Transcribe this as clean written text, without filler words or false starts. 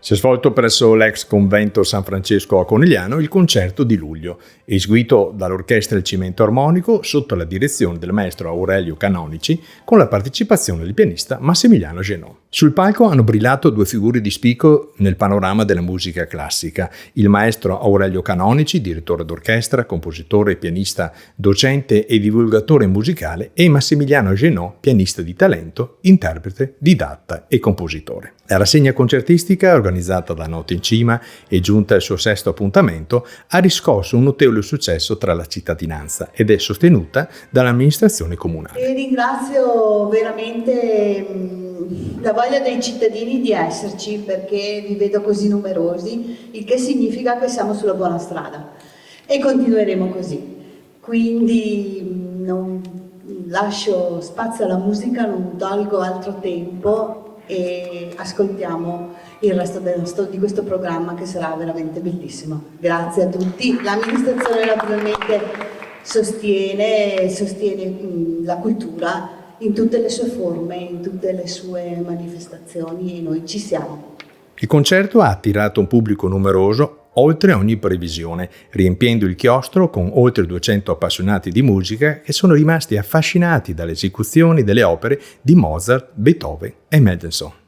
Si è svolto presso l'ex convento San Francesco a Conegliano il concerto di luglio, eseguito dall'Orchestra Il Cimento Armonico sotto la direzione del maestro Aurelio Canonici con la partecipazione del pianista Massimiliano Genot. Sul palco hanno brillato due figure di spicco nel panorama della musica classica: il maestro Aurelio Canonici, direttore d'orchestra, compositore, pianista, docente e divulgatore musicale, e Massimiliano Genot, pianista di talento, interprete, didatta e compositore. La rassegna concertistica, organizzata da Notte in Cima e giunta al suo sesto appuntamento, ha riscosso un notevole successo tra la cittadinanza ed è sostenuta dall'amministrazione comunale. E ringrazio veramente la voglia dei cittadini di esserci, perché vi vedo così numerosi, il che significa che siamo sulla buona strada e continueremo così. Quindi non lascio spazio alla musica, non tolgo altro tempo e ascoltiamo il resto di questo programma, che sarà veramente bellissimo. Grazie a tutti. L'amministrazione naturalmente sostiene la cultura in tutte le sue forme, in tutte le sue manifestazioni, e noi ci siamo. Il concerto ha attirato un pubblico numeroso oltre ogni previsione, riempiendo il chiostro con oltre 200 appassionati di musica che sono rimasti affascinati dalle esecuzioni delle opere di Mozart, Beethoven e Mendelssohn.